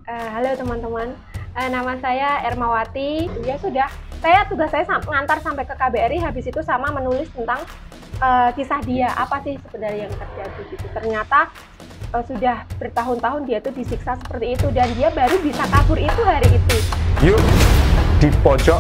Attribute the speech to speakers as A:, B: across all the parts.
A: Halo teman-teman, nama saya Ermawati. Tugas saya mengantar sampai ke KBRI, habis itu sama menulis tentang kisah dia, apa sih sebenarnya yang terjadi gitu. Ternyata sudah bertahun-tahun dia tuh disiksa seperti itu dan dia baru bisa kabur itu hari itu.
B: Yuk di pojok.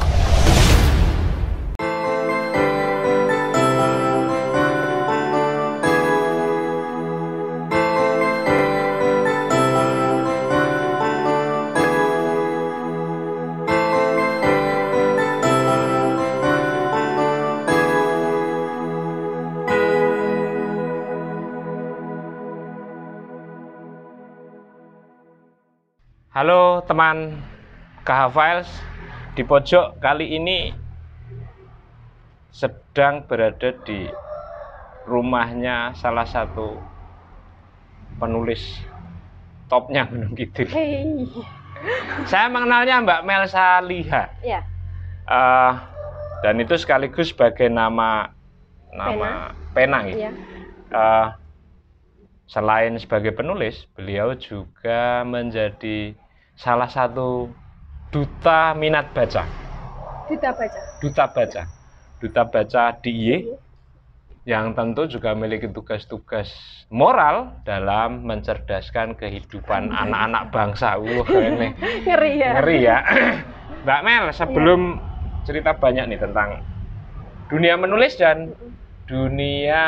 B: Halo teman KH Files, di pojok kali ini sedang berada di rumahnya salah satu penulis topnya Gunung Kidul.
A: Hey.
B: Saya mengenalnya Mbak Melsa Liha.
A: Ya.
B: Dan itu sekaligus sebagai nama pena gitu.
A: Ya.
B: Selain sebagai penulis, beliau juga menjadi salah satu duta minat baca. Duta baca DIY, yang tentu juga memiliki tugas-tugas moral dalam mencerdaskan kehidupan anak-anak bangsa. Ini ngeri ya. Mbak Mel, sebelum cerita banyak nih tentang dunia menulis dan dunia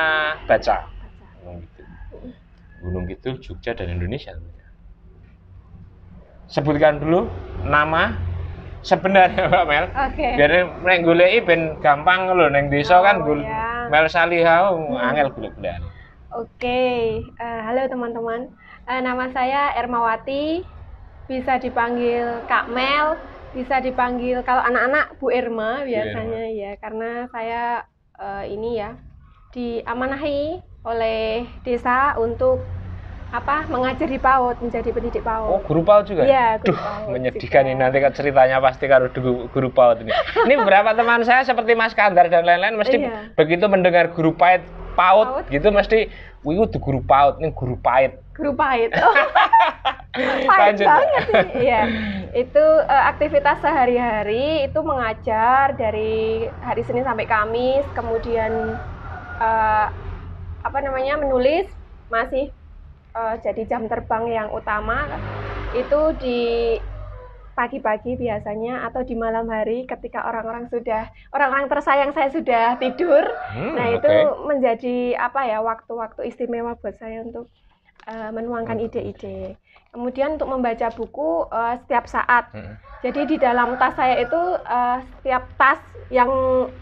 B: baca Gunung Kidul, Jogja, dan Indonesia. Sebutkan dulu nama sebenarnya Mbak Mel.
A: Oke.
B: Biar nek goleki ben gampang lho, ning desa kan
A: Ya.
B: Melsa Liha angel golek-golekan.
A: Oke. Halo teman-teman. Nama saya Ermawati. Bisa dipanggil Kak Mel, bisa dipanggil kalau anak-anak Bu Erma biasanya ya, karena saya diamanahi oleh desa untuk mengajar di PAUD, menjadi pendidik PAUD.
B: Oh, guru PAUD juga?
A: Iya, guru PAUD.
B: Menyedihkan ini nanti ceritanya pasti karo guru PAUD ini. Ini beberapa teman saya seperti Mas Kandar dan lain-lain mesti begitu mendengar guru PAUD gitu mesti itu guru PAUD, ini guru pahit.
A: Guru pahit. Oh. Pahit banget sih. Iya. Itu aktivitas sehari-hari itu mengajar dari hari Senin sampai Kamis, kemudian menulis masih jadi jam terbang yang utama itu di pagi-pagi biasanya atau di malam hari ketika orang-orang tersayang saya sudah tidur. Itu menjadi waktu-waktu istimewa buat saya untuk menuangkan ide-ide. Kemudian untuk membaca buku setiap saat. Jadi di dalam tas saya itu setiap tas yang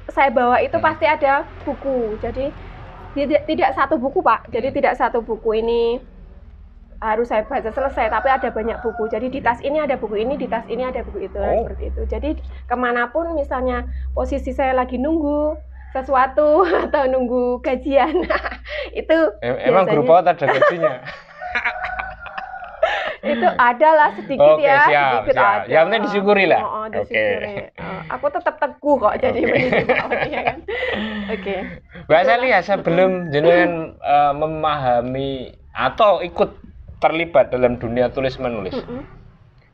A: saya bawa itu pasti ada buku. Jadi tidak satu buku, Pak. Jadi tidak satu buku ini harus saya baca selesai, tapi ada banyak buku. Jadi di tas ini ada buku ini, di tas ini ada buku itu, seperti itu. Jadi kemanapun misalnya posisi saya lagi nunggu sesuatu atau nunggu gajian, itu
B: emang guru PAUD ada gajinya?
A: Itu adalah sedikit.
B: Siap.
A: Ada.
B: Yang penting disyukuri lah.
A: Disyukuri. Aku tetap teguh kok jadi pendidik PAUD, ya kan.
B: Mbak Liha, sebelum jenengan memahami atau ikut terlibat dalam dunia tulis menulis.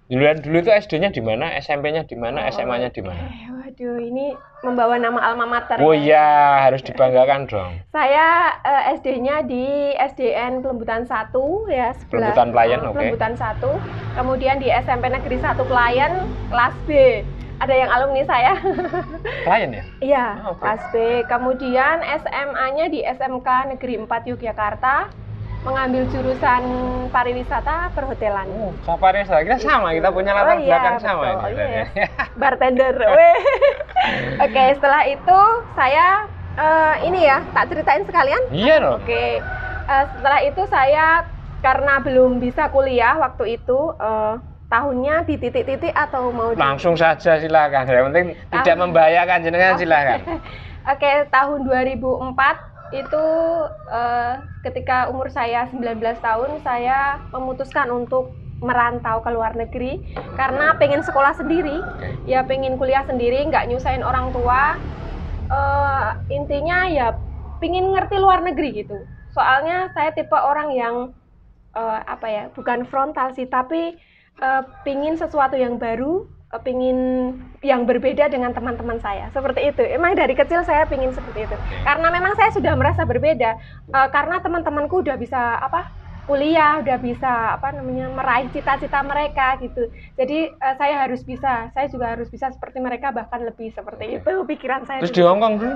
B: Dulu itu SD-nya di mana, SMP-nya di mana, SMA-nya di mana?
A: Waduh, ini membawa nama alma mater.
B: Oh iya, harus dibanggakan dong.
A: Saya SD-nya di SDN Pelembutan 1 ya, sebelah.
B: Pelembutan Pelayan,
A: Pelembutan 1. Kemudian di SMP Negeri 1 Pelayan kelas B. Ada yang alumni saya.
B: Pelayan ya?
A: Iya, kelas B. Kemudian SMA-nya di SMK Negeri 4 Yogyakarta. Mengambil jurusan pariwisata perhotelan.
B: Pariwisata kita sama, kita punya latar belakang sama ini.
A: Bartender. Oke, setelah itu saya tak ceritain sekalian.
B: Iya dong.
A: Oke, setelah itu saya karena belum bisa kuliah waktu itu, tahunnya di titik-titik atau mau
B: langsung saja silakan. Yang penting tidak membahayakan jenengan, silakan.
A: Oke, tahun 2004 itu ketika umur saya 19 tahun saya memutuskan untuk merantau ke luar negeri karena pengen sekolah sendiri, ya pengen kuliah sendiri, nggak nyusahin orang tua. Intinya ya pengen ngerti luar negeri gitu. Soalnya saya tipe orang yang bukan frontal sih, tapi pingin sesuatu yang baru, pingin yang berbeda dengan teman-teman saya. Seperti itu. Emang dari kecil saya pingin seperti itu. Karena memang saya sudah merasa berbeda. Karena teman-temanku udah bisa kuliah, udah bisa meraih cita-cita mereka gitu. Jadi saya juga harus bisa seperti mereka, bahkan lebih seperti itu pikiran saya.
B: Terus di Hong Kong dulu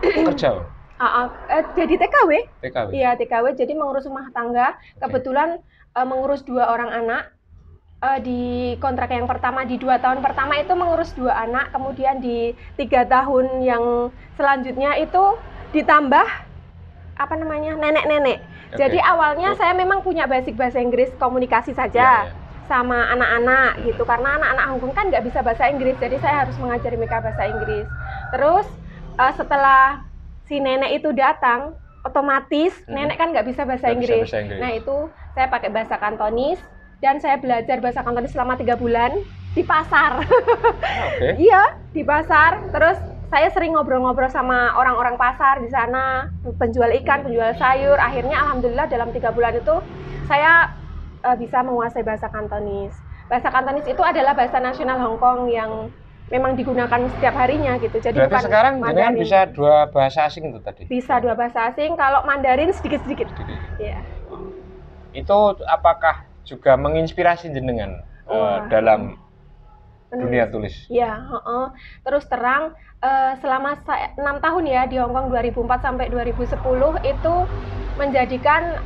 B: kerja?
A: Jadi TKW.
B: TKW.
A: Iya, TKW. Jadi mengurus rumah tangga. Kebetulan mengurus 2 orang anak. Di kontrak yang pertama, di 2 tahun pertama itu mengurus 2 anak. Kemudian di 3 tahun yang selanjutnya itu ditambah nenek-nenek. Jadi awalnya saya memang punya basic bahasa Inggris, komunikasi saja sama anak-anak gitu, karena anak-anak Hong Kong kan nggak bisa bahasa Inggris, jadi saya harus mengajari mereka bahasa Inggris. Terus setelah si nenek itu datang, otomatis nenek kan nggak bisa bahasa Inggris. Nah itu saya pakai bahasa Kantonis, dan saya belajar bahasa Kantonis selama 3 bulan di pasar. Iya, di pasar. Terus saya sering ngobrol-ngobrol sama orang-orang pasar di sana, penjual ikan, penjual sayur. Akhirnya alhamdulillah dalam 3 bulan itu saya bisa menguasai bahasa Kantonis. Bahasa Kantonis itu adalah bahasa nasional Hong Kong yang memang digunakan setiap harinya gitu. Jadi
B: berarti bukan sekarang jenengan bisa 2 bahasa asing itu tadi? Bisa
A: 2 bahasa asing, kalau Mandarin sedikit-sedikit. Iya.
B: Itu apakah juga menginspirasi jenengan dalam dunia tulis?
A: Iya, terus terang selama 6 tahun ya di Hong Kong 2004 sampai 2010 itu menjadikan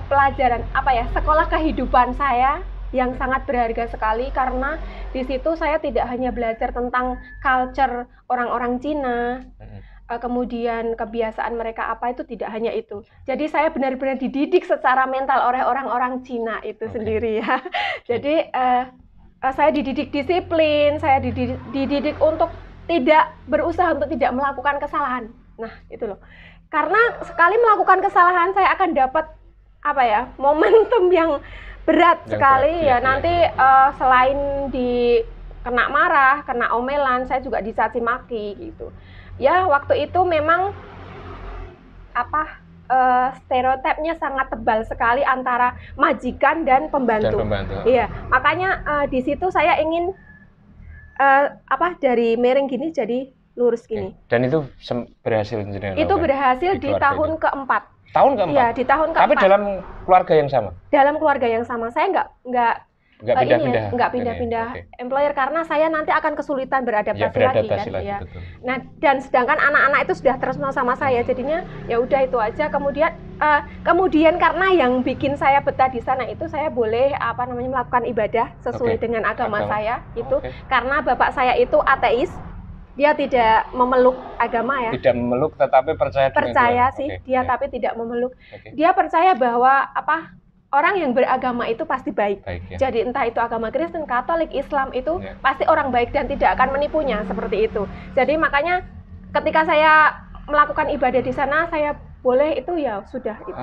A: pelajaran sekolah kehidupan saya yang sangat berharga sekali, karena di situ saya tidak hanya belajar tentang culture orang-orang Cina, kemudian kebiasaan mereka itu tidak hanya itu. Jadi saya benar-benar dididik secara mental oleh orang-orang Cina itu sendiri ya. Jadi saya dididik disiplin, saya dididik untuk berusaha untuk tidak melakukan kesalahan. Nah, itu loh. Karena sekali melakukan kesalahan saya akan dapat momentum yang berat sekali ya. Nanti selain kena marah, kena omelan, saya juga dicaci maki gitu. Ya, waktu itu memang stereotipnya sangat tebal sekali antara majikan dan pembantu. Iya, makanya di situ saya ingin dari miring gini jadi lurus gini.
B: Dan itu berhasil jenengan?
A: Itu berhasil di tahun keempat.
B: Tahun keempat?
A: Iya, di tahun keempat.
B: Tapi dalam keluarga yang sama? Dalam
A: keluarga yang sama. Saya nggak pindah-pindah employer, karena saya nanti akan kesulitan beradaptasi lagi. Betul. Nah, dan sedangkan anak-anak itu sudah terus sama saya, jadinya ya udah itu aja. Kemudian karena yang bikin saya betah di sana itu saya boleh melakukan ibadah sesuai dengan agama saya itu, karena bapak saya itu ateis. Dia tidak memeluk agama ya.
B: Tidak memeluk, tetapi percaya
A: sih dia, tapi tidak memeluk. Dia percaya bahwa orang yang beragama itu pasti baik ya. Jadi entah itu agama Kristen, Katolik, Islam itu pasti orang baik dan tidak akan menipunya, seperti itu. Jadi makanya ketika saya melakukan ibadah di sana, saya boleh itu ya sudah itu.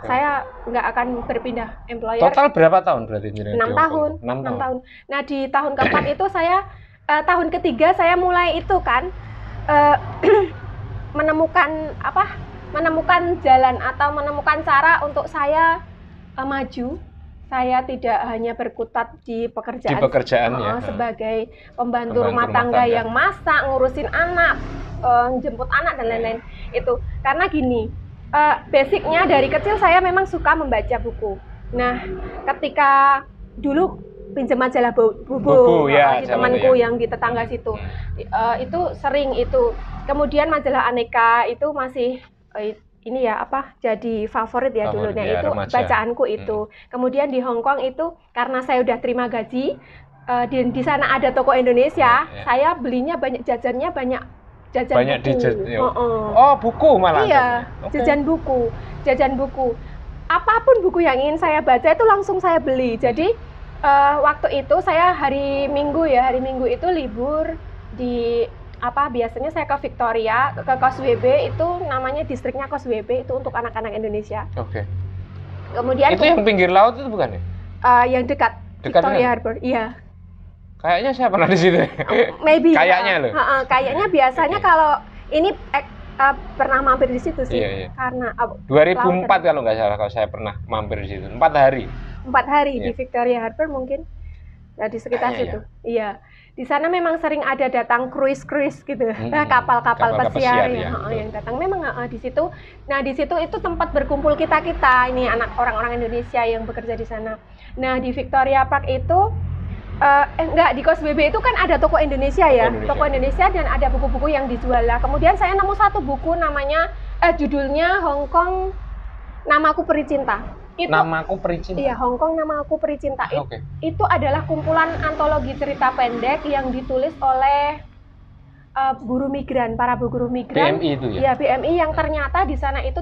A: Saya nggak akan berpindah employer.
B: Total berapa tahun berarti?
A: 6 tahun. Nah di tahun keempat itu saya tahun ketiga saya mulai itu kan menemukan jalan atau menemukan cara untuk saya maju. Saya tidak hanya berkutat di pekerjaan ya, sebagai pembantu rumah tangga yang masak, ngurusin anak, jemput anak dan lain-lain itu. Karena gini, basicnya dari kecil saya memang suka membaca buku. Nah, ketika dulu pinjam majalah buku ya, di temanku yang di tetangga situ, itu sering itu. Kemudian majalah Aneka itu masih jadi favorit ya dulunya ya, itu remaja. Bacaanku itu. Kemudian di Hong Kong itu karena saya udah terima gaji, di sana ada toko Indonesia, saya belinya banyak jajan buku.
B: Oh, buku malah.
A: Iya, jajan buku. Apapun buku yang ingin saya baca itu langsung saya beli. Jadi waktu itu saya hari Minggu itu libur di biasanya saya ke Victoria, ke Kos WB, itu namanya distriknya Kos WB, itu untuk anak-anak Indonesia. Kemudian
B: itu yang pinggir laut itu bukan ya?
A: Yang dekat Victoria Harbor, iya.
B: Kayaknya saya pernah di situ.
A: Maybe.
B: Kayaknya loh.
A: Kayaknya biasanya kalau ini pernah mampir di situ sih.
B: Iya.
A: Karena
B: 2004 kalau nggak salah, kalau saya pernah mampir di situ 4 hari.
A: 4 hari
B: Iya.
A: di Victoria Harbour mungkin. Nah, di sekitar
B: Kayaknya
A: situ. Iya. Di sana memang sering ada datang cruise gitu.
B: Mm-mm.
A: Kapal-kapal
B: Kapal-kapal
A: pesiar
B: pesiar,
A: ya,
B: ya, betul.
A: yang datang memang di situ. Nah, di situ itu tempat berkumpul kita-kita ini anak orang-orang Indonesia yang bekerja di sana. Nah, di Victoria Park itu enggak, di Kos BB itu kan ada toko Indonesia ya. Toko Indonesia dan ada buku-buku yang dijual lah. Kemudian saya nemu satu buku namanya judulnya Hong Kong Namaku Peri Cinta. Itu,
B: Namaku Peri Cinta.
A: Iya, Hong Kong Namaku Peri Cinta.
B: Okay.
A: Itu adalah kumpulan antologi cerita pendek yang ditulis oleh buruh migran, para buruh migran.
B: BMI itu ya?
A: Ya, BMI yang ternyata di sana itu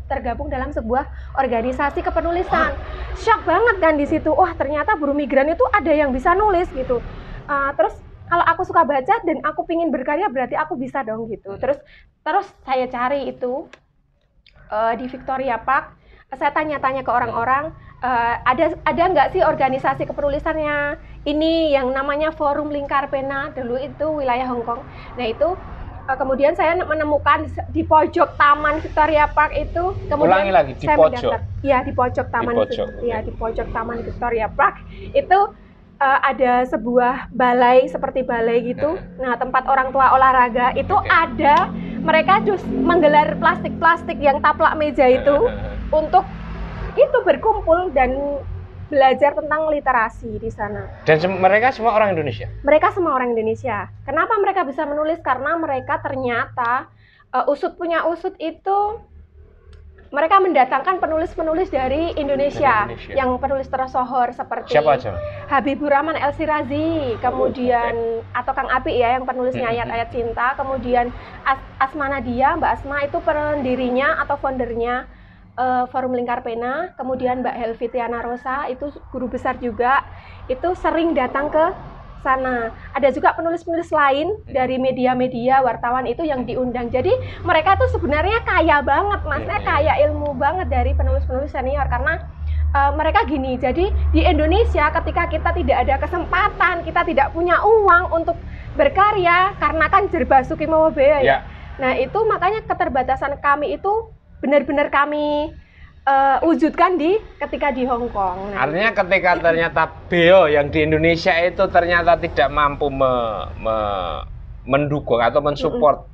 A: tergabung dalam sebuah organisasi kepenulisan. Shock banget kan di situ. Wah, ternyata buruh migran itu ada yang bisa nulis gitu. Terus kalau aku suka baca dan aku pingin berkarya, berarti aku bisa dong gitu. Terus saya cari itu di Victoria Park. Saya tanya-tanya ke orang-orang, ada nggak sih organisasi kepenulisannya ini yang namanya Forum Lingkar Pena, dulu itu wilayah Hong Kong. Nah itu kemudian saya menemukan di pojok Taman Victoria Park itu. Kemudian
B: ulangi lagi, di pojok?
A: Iya, di pojok Taman. Di pojok Taman Victoria Park itu ada sebuah balai seperti balai gitu. Nah, tempat orang tua olahraga itu ada, mereka menggelar plastik yang taplak meja itu untuk itu berkumpul dan belajar tentang literasi di sana.
B: Dan mereka semua orang Indonesia? Mereka
A: semua orang Indonesia. Kenapa mereka bisa menulis? Karena mereka ternyata usut itu mereka mendatangkan penulis-penulis dari Indonesia yang penulis tersohor seperti
B: siapa aja?
A: Habibur Rahman El Sirazi, kemudian atau Kang Apik ya yang penulisnya ayat-ayat cinta, kemudian Asma Nadia, Mbak Asma itu pendirinya atau foundernya Forum Lingkar Pena, kemudian Mbak Helvi Tiana Rosa itu guru besar juga, itu sering datang ke sana. Ada juga penulis-penulis lain dari media-media wartawan itu yang diundang. Jadi mereka tuh sebenarnya kaya banget, maksudnya kaya ilmu banget dari penulis-penulis senior karena mereka gini. Jadi di Indonesia ketika kita tidak ada kesempatan, kita tidak punya uang untuk berkarya karena kan jerba suki mawa bea ya. Nah itu makanya keterbatasan kami itu benar-benar kami wujudkan ketika di Hong Kong.
B: Nah, artinya ketika ternyata beo yang di Indonesia itu ternyata tidak mampu mendukung atau mensupport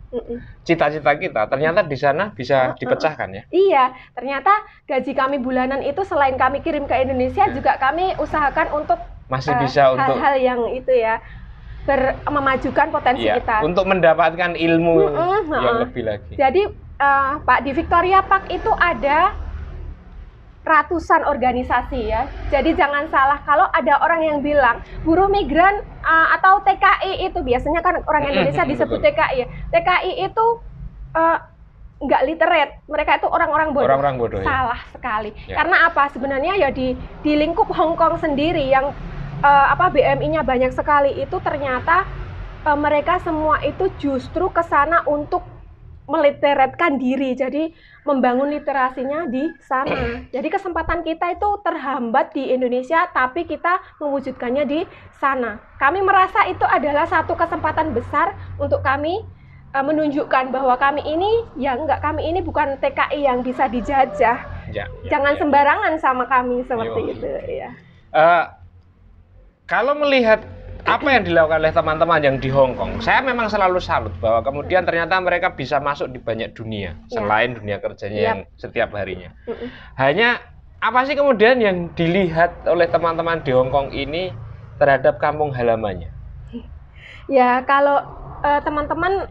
B: cita-cita kita, ternyata di sana bisa dipecahkan ya?
A: Iya, ternyata gaji kami bulanan itu selain kami kirim ke Indonesia juga kami usahakan untuk
B: masih bisa untuk
A: hal-hal yang itu ya memajukan potensi kita.
B: Untuk mendapatkan ilmu yang lebih lagi.
A: Jadi Pak, di Victoria Park itu ada ratusan organisasi ya. Jadi jangan salah kalau ada orang yang bilang buruh migran atau TKI itu biasanya kan orang Indonesia disebut TKI ya. TKI itu nggak literate, mereka itu orang-orang bodoh.
B: Orang-orang bodoh.
A: Salah sekali. Karena apa? Sebenarnya ya di lingkup Hong Kong sendiri yang BMI-nya banyak sekali itu ternyata mereka semua itu justru ke sana untuk meliteratkan diri, jadi membangun literasinya di sana. Jadi kesempatan kita itu terhambat di Indonesia, tapi kita mewujudkannya di sana. Kami merasa itu adalah satu kesempatan besar untuk kami menunjukkan bahwa kami ini bukan TKI yang bisa dijajah. Jangan sembarangan sama kami seperti itu. Ya.
B: Kalau melihat apa yang dilakukan oleh teman-teman yang di Hong Kong, saya memang selalu salut bahwa kemudian ternyata mereka bisa masuk di banyak dunia selain dunia kerjanya yang setiap harinya. Hanya apa sih kemudian yang dilihat oleh teman-teman di Hong Kong ini terhadap kampung halamannya?
A: Ya kalau teman-teman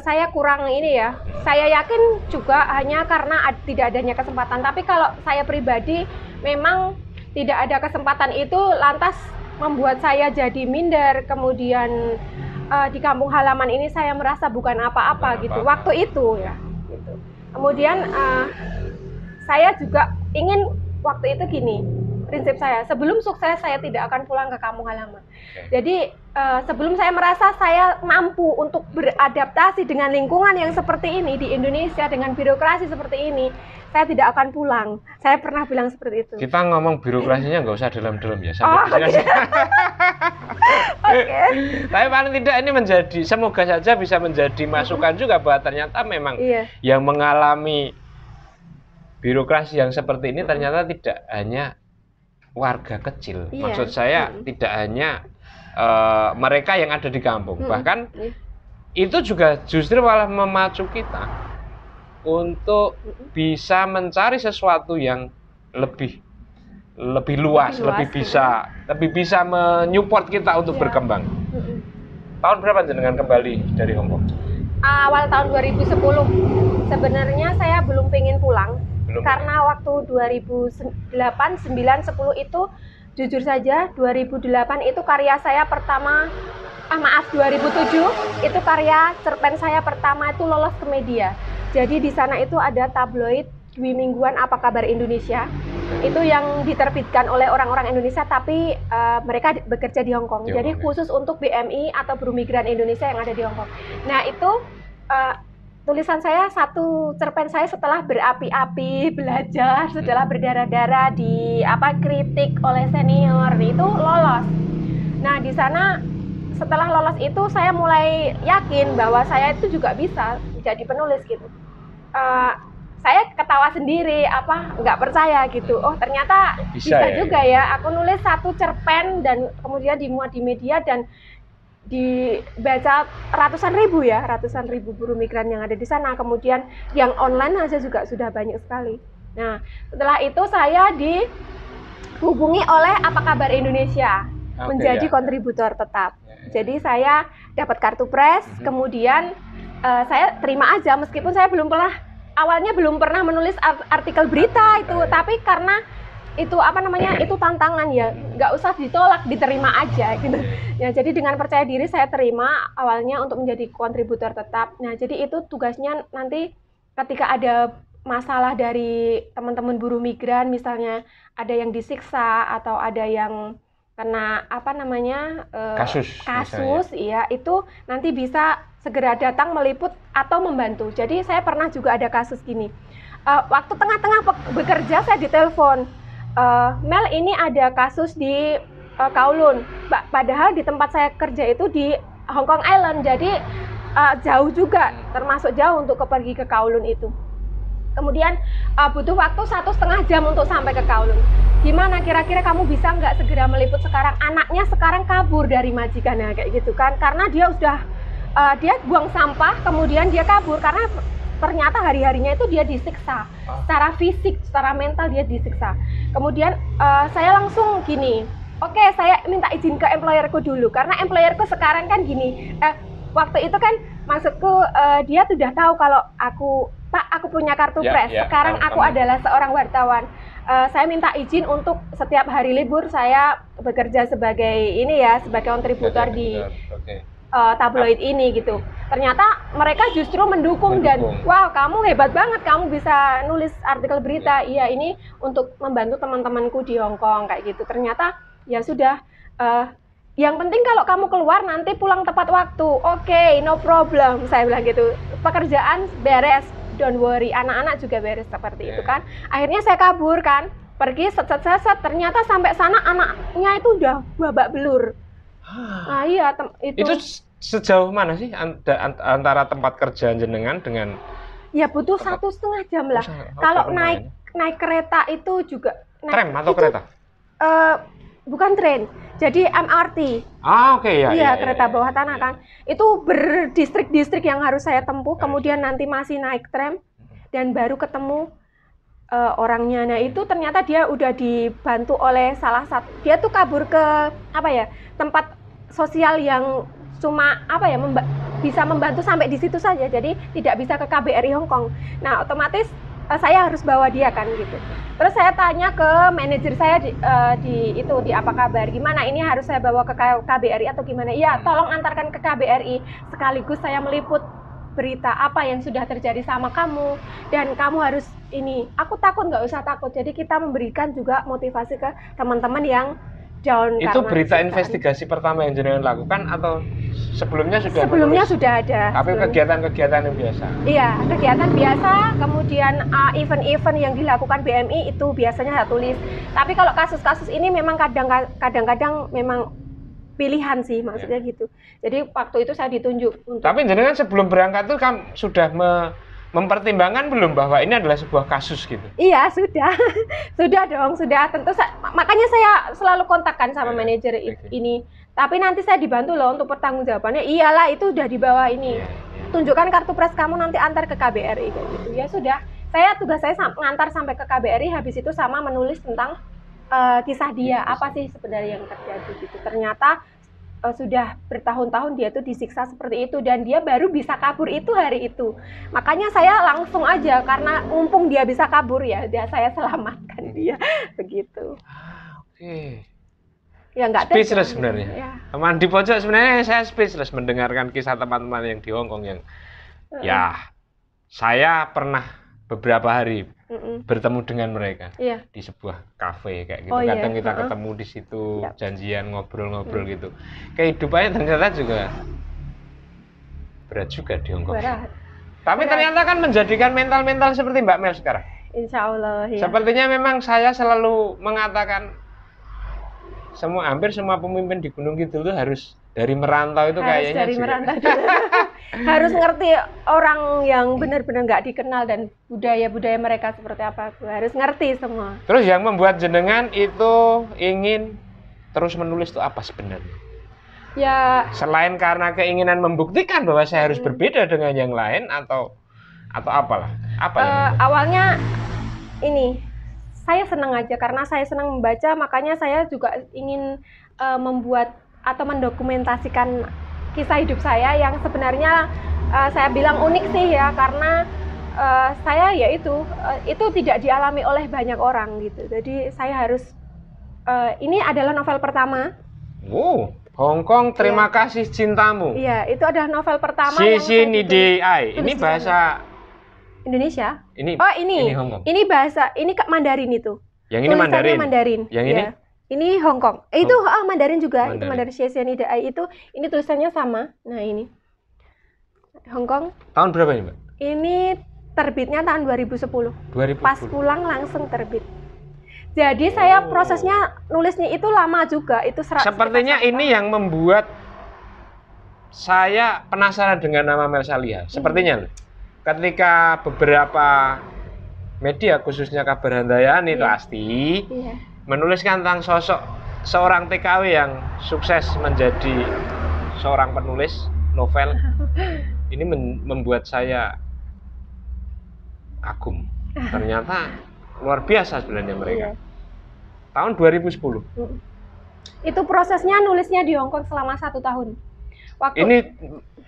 A: saya kurang ini ya. Saya yakin juga hanya karena tidak adanya kesempatan. Tapi kalau saya pribadi memang tidak ada kesempatan itu lantas membuat saya jadi minder, kemudian di kampung halaman ini saya merasa bukan apa-apa gitu, waktu itu ya. Gitu. Kemudian saya juga ingin waktu itu gini, prinsip saya, sebelum sukses saya tidak akan pulang ke kampung halaman. Jadi sebelum saya merasa saya mampu untuk beradaptasi dengan lingkungan yang seperti ini di Indonesia, dengan birokrasi seperti ini, saya tidak akan pulang. Saya pernah bilang seperti itu.
B: Kita ngomong birokrasinya nggak usah dalam-dalam ya. Sampai Tapi paling tidak ini semoga saja bisa menjadi masukan juga bahwa ternyata memang yang mengalami birokrasi yang seperti ini ternyata tidak hanya warga kecil. Maksud saya tidak hanya mereka yang ada di kampung, bahkan itu juga justru malah memacu kita untuk bisa mencari sesuatu yang lebih luas, lebih bisa menyupport kita untuk berkembang. Tahun berapa jenengan kembali dari Hong Kong?
A: Awal tahun 2010. Sebenarnya saya belum pengen pulang. Karena waktu 2008, 9, 10 itu jujur saja 2008 itu karya saya pertama 2007 itu karya cerpen saya pertama itu lolos ke media. Jadi di sana itu ada tabloid Dwi Mingguan Apa Kabar Indonesia. Itu yang diterbitkan oleh orang-orang Indonesia tapi mereka bekerja di Hong Kong. Jadi khusus untuk BMI atau buruh migran Indonesia yang ada di Hong Kong. Nah, itu tulisan saya, satu cerpen saya setelah berapi-api belajar, setelah berdarah-darah kritik oleh senior, itu lolos. Nah, di sana setelah lolos itu saya mulai yakin bahwa saya itu juga bisa jadi penulis gitu. Saya ketawa sendiri, nggak percaya gitu. Oh, ternyata bisa juga ya. Aku nulis satu cerpen dan kemudian dimuat di media dan dibaca ratusan ribu buruh migran yang ada di sana. Kemudian yang online aja juga sudah banyak sekali. Nah, setelah itu saya dihubungi oleh Apa Kabar Indonesia menjadi kontributor tetap. Jadi saya dapat kartu pres, kemudian saya terima aja meskipun saya awalnya belum pernah menulis artikel berita itu, tapi karena itu itu tantangan ya, nggak usah ditolak, diterima aja gitu. Ya, jadi dengan percaya diri saya terima awalnya untuk menjadi kontributor tetap. Nah, jadi itu tugasnya nanti ketika ada masalah dari teman-teman buruh migran, misalnya ada yang disiksa atau ada yang kena kasus, iya, itu nanti bisa segera datang meliput atau membantu. Jadi saya pernah juga ada kasus gini. Waktu tengah-tengah bekerja saya ditelepon. Mel, ini ada kasus di Kowloon. Padahal di tempat saya kerja itu di Hong Kong Island, jadi jauh juga, termasuk jauh untuk pergi ke Kowloon itu. Kemudian butuh waktu 1,5 jam untuk sampai ke Kowloon. Gimana kira-kira kamu bisa nggak segera meliput sekarang? Anaknya sekarang kabur dari majikannya kayak gitu kan? Karena dia dia buang sampah, kemudian dia kabur karena ternyata hari-harinya itu dia disiksa secara fisik, secara mental dia disiksa. Kemudian saya langsung gini, oke, saya minta izin ke employerku dulu karena employerku sekarang kan gini, waktu itu kan maksudku dia sudah tahu kalau aku punya kartu pres. Sekarang aku adalah seorang wartawan. Saya minta izin untuk setiap hari libur saya bekerja sebagai sebagai kontributor di tabloid ini gitu. Ternyata mereka justru mendukung dan wow, kamu hebat banget, kamu bisa nulis artikel berita. Iya, ini untuk membantu teman-temanku di Hong Kong kayak gitu. Ternyata ya sudah, yang penting kalau kamu keluar nanti pulang tepat waktu. Oke, no problem, saya bilang gitu. Pekerjaan beres, don't worry, anak-anak juga beres seperti itu kan. Akhirnya saya kabur kan, pergi set, ternyata sampai sana anaknya itu udah babak belur. Nah iya, itu
B: sejauh mana sih antara tempat kerja jenengan dengan?
A: Ya butuh 1,5 jam lah. Kalau naik kereta itu juga
B: tram atau kereta?
A: Bukan tren, jadi MRT.
B: Oke, ya,
A: kereta bawah tanah kan. Itu berdistrik-distrik yang harus saya tempuh, kemudian nanti masih naik tram dan baru ketemu orangnya. Nah itu ternyata dia udah dibantu oleh salah satu, dia tuh kabur ke tempat sosial yang cuma bisa membantu sampai di situ saja, jadi tidak bisa ke KBRI Hong Kong. Nah otomatis saya harus bawa dia kan gitu. Terus saya tanya ke manajer saya di Apa Kabar, gimana ini harus saya bawa ke KBRI atau gimana? Iya, tolong antarkan ke KBRI sekaligus saya meliput berita apa yang sudah terjadi sama kamu dan kamu harus ini. Aku takut, nggak usah takut. Jadi kita memberikan juga motivasi ke teman-teman yang down.
B: Itu berita investigasi pertama yang jenengan lakukan atau sebelumnya sudah?
A: Sebelumnya sudah ada.
B: Tapi kegiatan-kegiatan yang biasa? Iya,
A: kegiatan biasa. Kemudian event-event yang dilakukan BMI itu biasanya saya tulis. Tapi kalau kasus-kasus ini memang kadang-kadang memang pilihan sih, maksudnya gitu. Jadi waktu itu saya ditunjuk untuk.
B: Tapi jenengan sebelum berangkat itu sudah mempertimbangkan belum bahwa ini adalah sebuah kasus gitu?
A: Iya, sudah. Sudah dong, sudah. Tentu makanya saya selalu kontakkan sama manajer ini. Tapi nanti saya dibantu loh untuk pertanggungjawabannya. Iyalah, itu udah di bawah ini. Tunjukkan kartu pres kamu, nanti antar ke KBRI kayak gitu. Ya sudah. Tugas saya ngantar sampai ke KBRI, habis itu sama menulis tentang kisah dia, apa sih sebenarnya yang terjadi gitu. Ternyata sudah bertahun-tahun dia tuh disiksa seperti itu dan dia baru bisa kabur itu hari itu. Makanya saya langsung aja, karena mumpung dia bisa kabur ya, saya selamatkan dia begitu.
B: Oke.
A: Ya nggak
B: speechless sebenarnya.
A: Ya.
B: Teman di pojok sebenarnya saya speechless mendengarkan kisah teman-teman yang di Hong Kong yang ya saya pernah beberapa hari bertemu dengan mereka di sebuah kafe kayak gitu. Kadang kita ketemu di situ, janjian ngobrol-ngobrol gitu. Kehidupannya ternyata juga berat juga di Hong Kong. Berat. Tapi ternyata kan menjadikan mental-mental seperti Mbak Mel sekarang.
A: Insya Allah. Ya.
B: Sepertinya memang saya selalu mengatakan hampir semua pemimpin di Gunung Kidul itu harus dari merantau itu
A: harus
B: kayaknya
A: dari merantau harus ngerti orang yang benar-benar nggak dikenal dan budaya mereka seperti apa, harus ngerti semua.
B: Terus yang membuat jenengan itu ingin terus menulis itu apa sebenarnya? Ya selain karena keinginan membuktikan bahwa saya harus berbeda dengan yang lain atau apalah?
A: Awalnya ini saya senang aja, karena saya senang membaca, makanya saya juga ingin membuat atau mendokumentasikan kisah hidup saya yang sebenarnya saya bilang unik sih ya, karena saya itu tidak dialami oleh banyak orang gitu. Jadi saya harus ini adalah novel pertama.
B: Hong Kong, terima kasih cintamu.
A: Iya, itu adalah novel pertama
B: yang saya ini bahasa
A: Indonesia.
B: Ini Hong Kong.
A: Ini bahasa, ini Mandarin itu.
B: Yang ini Mandarin. Yang ini?
A: Ini Hong Kong. Itu Mandarin juga. Itu Mandarin Cyanide itu. Ini tulisannya sama. Nah ini Hong Kong.
B: Tahun berapa ini, Mbak?
A: Ini terbitnya tahun 2010.
B: 2010.
A: Pas pulang langsung terbit. Jadi saya prosesnya nulisnya itu lama juga. Itu
B: sepertinya ini yang membuat saya penasaran dengan nama Mel Saliha. Sepertinya ketika beberapa media khususnya Kabar Handayani itu Asti menuliskan tentang sosok seorang TKW yang sukses menjadi seorang penulis novel, ini membuat saya kagum. Ternyata luar biasa sebenarnya mereka. Tahun 2010.
A: Itu prosesnya nulisnya di Hong Kong selama 1 tahun.
B: Ini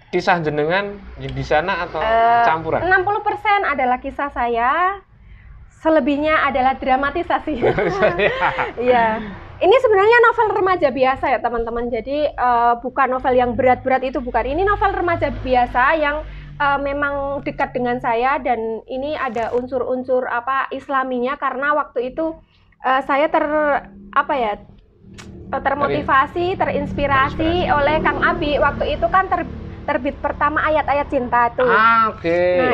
B: kisah jenengan di sana atau campuran?
A: 60% adalah kisah saya. Selebihnya adalah dramatisasi. Iya. Ini sebenarnya novel remaja biasa ya teman-teman. Jadi bukan novel yang berat-berat itu, bukan. Ini novel remaja biasa yang memang dekat dengan saya, dan ini ada unsur-unsur Islaminya, karena waktu itu saya termotivasi, terinspirasi oleh Kang Abi. Waktu itu kan terbit pertama ayat-ayat cinta tuh. Nah,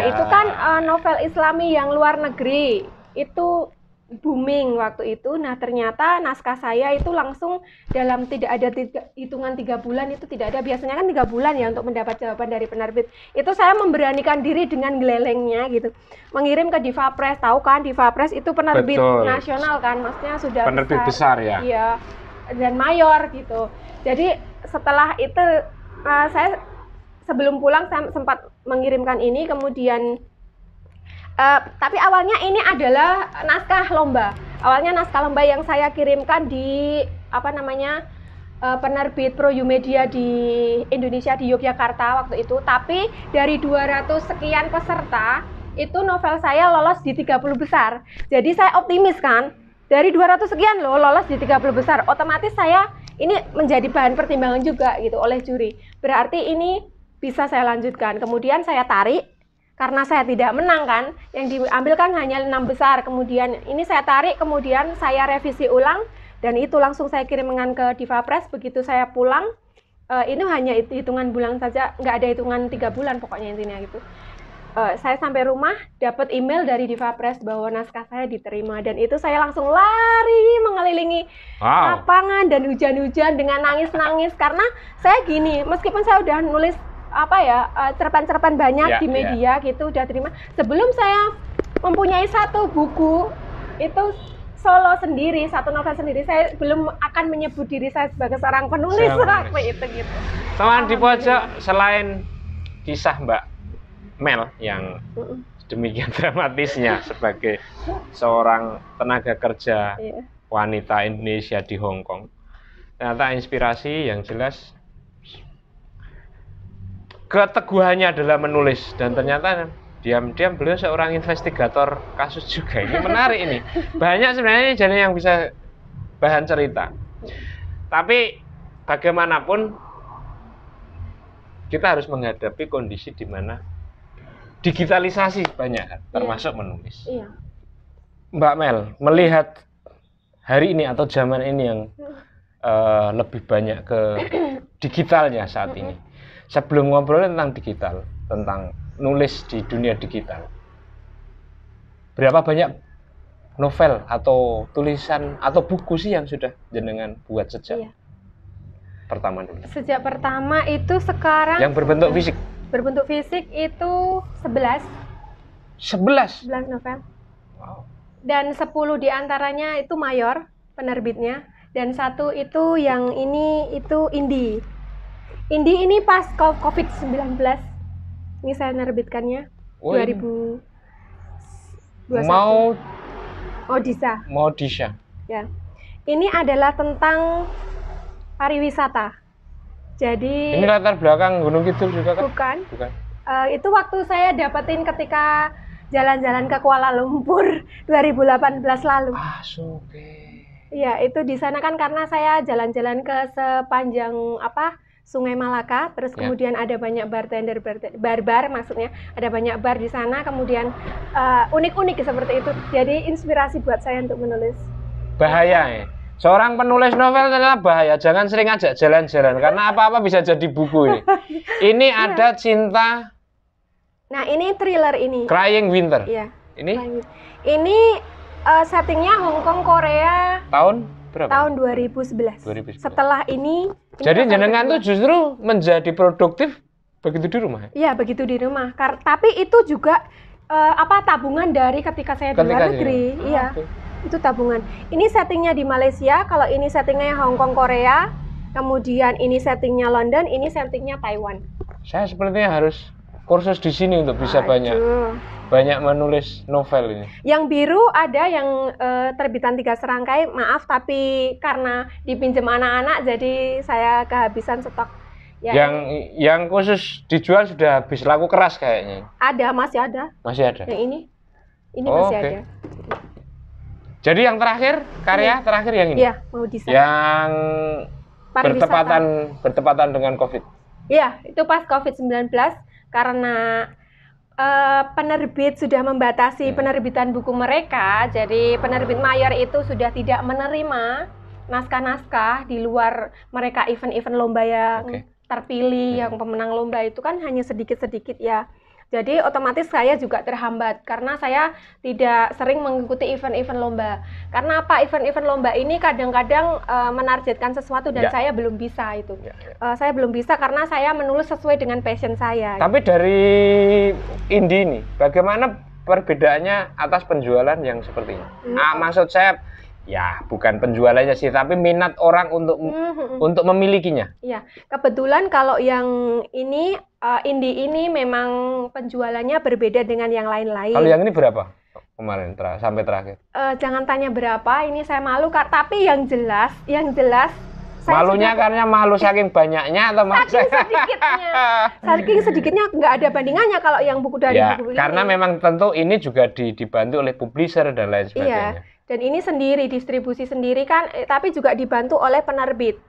A: itu kan novel Islami yang luar negeri. Itu booming waktu itu. Nah, ternyata naskah saya itu langsung dalam tidak ada hitungan 3 bulan, itu tidak ada. Biasanya kan 3 bulan ya untuk mendapat jawaban dari penerbit. Itu saya memberanikan diri dengan gelelengnya gitu. Mengirim ke Diva Press. Tahu kan Diva Press itu penerbit nasional kan, maksudnya sudah
B: penerbit besar ya.
A: Iya. Dan mayor gitu. Jadi setelah itu saya sebelum pulang saya sempat mengirimkan ini, kemudian tapi awalnya ini adalah naskah lomba. Awalnya naskah lomba yang saya kirimkan di penerbit Pro Media di Indonesia di Yogyakarta waktu itu. Tapi dari 200 sekian peserta, itu novel saya lolos di 30 besar. Jadi saya optimis kan, dari 200 sekian lolos di 30 besar. Otomatis saya ini menjadi bahan pertimbangan juga gitu oleh juri. Berarti ini bisa saya lanjutkan. Kemudian saya tarik, karena saya tidak menang kan, yang diambil kan hanya 6 besar. Kemudian ini saya tarik, kemudian saya revisi ulang, dan itu langsung saya kirimkan ke Diva Press. Begitu saya pulang, ini hanya hitungan bulan saja, nggak ada hitungan 3 bulan pokoknya intinya gitu. Saya sampai rumah dapat email dari Diva Press bahwa naskah saya diterima, dan itu saya langsung lari mengelilingi lapangan dan hujan-hujan dengan nangis-nangis, karena saya gini, meskipun saya udah nulis cerpen-cerpen banyak di media gitu udah terima. Sebelum saya mempunyai satu buku itu solo sendiri, satu novel sendiri, saya belum akan menyebut diri saya sebagai seorang penulis seperti itu gitu.
B: Teman di pojok, selain kisah Mbak Mel yang demikian dramatisnya sebagai seorang tenaga kerja wanita Indonesia di Hong Kong, ternyata inspirasi yang jelas keteguhannya adalah menulis, dan ternyata diam-diam beliau seorang investigator kasus juga. Ini menarik ini. Banyak sebenarnya jadi yang bisa bahan cerita. Tapi bagaimanapun kita harus menghadapi kondisi di mana digitalisasi banyak, termasuk menulis. Mbak Mel, melihat hari ini atau zaman ini yang lebih banyak ke digitalnya saat ini. Sebelum ngobrol tentang digital, tentang nulis di dunia digital, berapa banyak novel atau tulisan atau buku sih yang sudah jenengan buat sejak pertama dulu?
A: Sejak pertama itu sekarang
B: yang berbentuk fisik?
A: Berbentuk fisik itu 11 novel.
B: Wow.
A: Dan 10 diantaranya itu mayor penerbitnya, dan 1 itu yang ini itu indie. Indie ini pas COVID-19 ini saya menerbitkannya. 2021.
B: Maudisha.
A: Ya. Ini adalah tentang pariwisata. Jadi
B: ini latar belakang Gunung Kidul juga kan? Bukan.
A: Itu waktu saya dapetin ketika jalan-jalan ke Kuala Lumpur 2018 lalu. Iya, itu di sana kan karena saya jalan-jalan ke sepanjang Sungai Malaka, terus kemudian ada banyak bar maksudnya, ada banyak bar di sana, kemudian unik-unik seperti itu. Jadi inspirasi buat saya untuk menulis.
B: Bahaya ya. Seorang penulis novel ternyata bahaya, jangan sering ajak jalan-jalan karena apa-apa bisa jadi buku ini. Ini ada cinta.
A: Nah, ini thriller ini.
B: Crying Winter.
A: Iya.
B: Ini
A: settingnya Hong Kong Korea.
B: Tahun berapa?
A: Tahun 2011. Setelah ini
B: jadi jenengan tuh justru menjadi produktif begitu di rumah?
A: Iya, begitu di rumah. Tapi itu juga tabungan dari ketika saya di luar negeri. Iya, itu tabungan. Ini settingnya di Malaysia, kalau ini settingnya Hong Kong Korea, kemudian ini settingnya London, ini settingnya Taiwan.
B: Saya sepertinya harus kursus di sini untuk bisa banyak menulis novel ini. Yang
A: biru ada yang terbitan 3 serangkai, maaf tapi karena dipinjam anak-anak jadi saya kehabisan stok. Ya,
B: yang khusus dijual sudah habis, laku keras kayaknya.
A: Masih ada.
B: Masih ada.
A: Yang ini masih ada.
B: Jadi yang terakhir, karya terakhir yang ini.
A: Iya, Maudisha.
B: Yang bertepatan dengan Covid.
A: Iya, itu pas Covid-19 karena penerbit sudah membatasi penerbitan buku mereka, jadi penerbit mayor itu sudah tidak menerima naskah-naskah di luar mereka event-event lomba yang terpilih, yang pemenang lomba itu kan hanya sedikit-sedikit ya. Jadi otomatis saya juga terhambat karena saya tidak sering mengikuti event-event lomba. Karena apa? Event-event lomba ini kadang-kadang menargetkan sesuatu dan saya belum bisa itu. Saya belum bisa karena saya menulis sesuai dengan passion saya.
B: Tapi dari indie ini, bagaimana perbedaannya atas penjualan yang seperti ini? Maksud saya, ya bukan penjualannya sih, tapi minat orang untuk memilikinya.
A: Iya, kebetulan kalau yang ini indie ini memang penjualannya berbeda dengan yang lain-lain.
B: Kalau yang ini berapa kemarin sampai terakhir?
A: Jangan tanya berapa, ini saya malu tapi yang jelas
B: malunya karena malu saking banyaknya atau
A: saking sedikitnya nggak ada bandingannya kalau yang buku dari buku ini.
B: Karena memang tentu ini juga dibantu oleh publisher dan lain sebagainya.
A: Iya. Dan ini sendiri, distribusi sendiri kan, tapi juga dibantu oleh penerbit.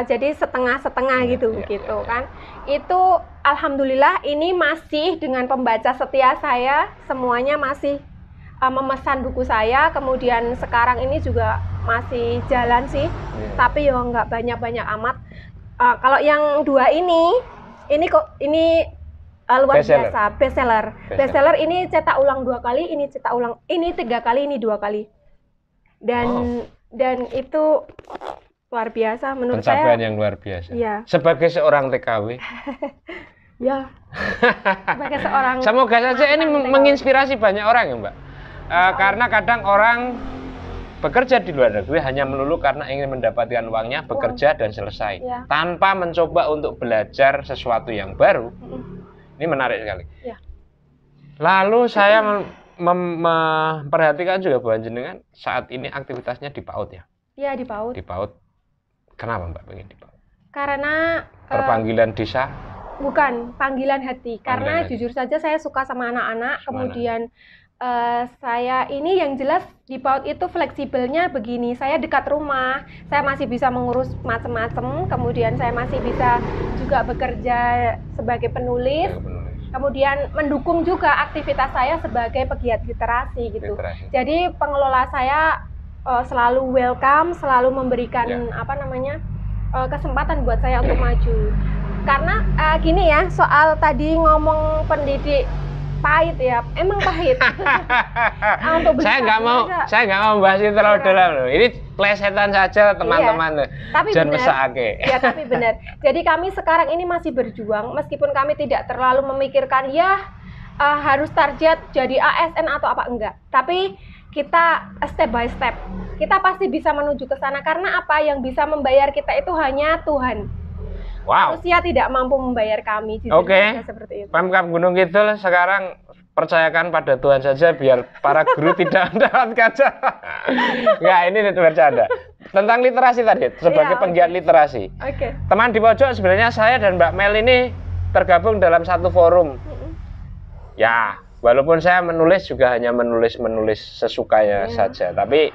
A: Jadi setengah-setengah gitu kan. Itu alhamdulillah ini masih dengan pembaca setia saya, semuanya masih memesan buku saya. Kemudian sekarang ini juga masih jalan sih, tapi ya nggak banyak-banyak amat. Kalau yang 2 ini luar biasa, bestseller. Bestseller ini cetak ulang 2 kali, ini cetak ulang, ini 3 kali, ini 2 kali. Dan itu luar biasa menurut
B: pencapaian
A: saya.
B: Yang luar biasa.
A: Iya.
B: Sebagai seorang TKW,
A: Ya. Sebagai seorang
B: Semoga saja ini menginspirasi banyak orang ya Mbak. Karena kadang orang bekerja di luar negeri hanya melulu karena ingin mendapatkan uangnya, bekerja dan selesai, tanpa mencoba untuk belajar sesuatu yang baru. Ini menarik sekali. Ya. Lalu saya memperhatikan juga bahwa jenengan saat ini aktivitasnya di PAUD ya? Iya, di PAUD. Di PAUD. Kenapa Mbak pengen di PAUD? Karena terpanggilan desa? Bukan, panggilan hati. Karena jujur saja saya suka sama anak-anak, kemudian saya ini yang jelas di PAUD itu fleksibelnya begini, saya dekat rumah, saya masih bisa mengurus macam-macam, kemudian saya masih bisa juga bekerja sebagai penulis, kemudian mendukung juga aktivitas saya sebagai pegiat literasi gitu. Jadi pengelola saya selalu welcome, selalu memberikan kesempatan buat saya untuk maju. Karena gini ya, soal tadi ngomong pendidik pahit ya, emang pahit. Saya nggak mau bahas itu terlalu dalam loh. Ini plesetan saja teman-teman. Tapi jangan mesake. Ya tapi benar. Jadi kami sekarang ini masih berjuang, meskipun kami tidak terlalu memikirkan harus target jadi ASN atau apa enggak. Tapi kita step by step. Kita pasti bisa menuju ke sana karena apa yang bisa membayar kita itu hanya Tuhan. Wow. Manusia tidak mampu membayar kami. Oke. Pemkab Gunung Kidul sekarang percayakan pada Tuhan saja biar para guru tidak mendapatkan. Enggak, ini bercanda. Tentang literasi tadi, sebagai penggiat literasi. Teman di pojok sebenarnya saya dan Mbak Mel ini tergabung dalam satu forum. Ya, walaupun saya menulis juga hanya menulis sesukanya saja. Tapi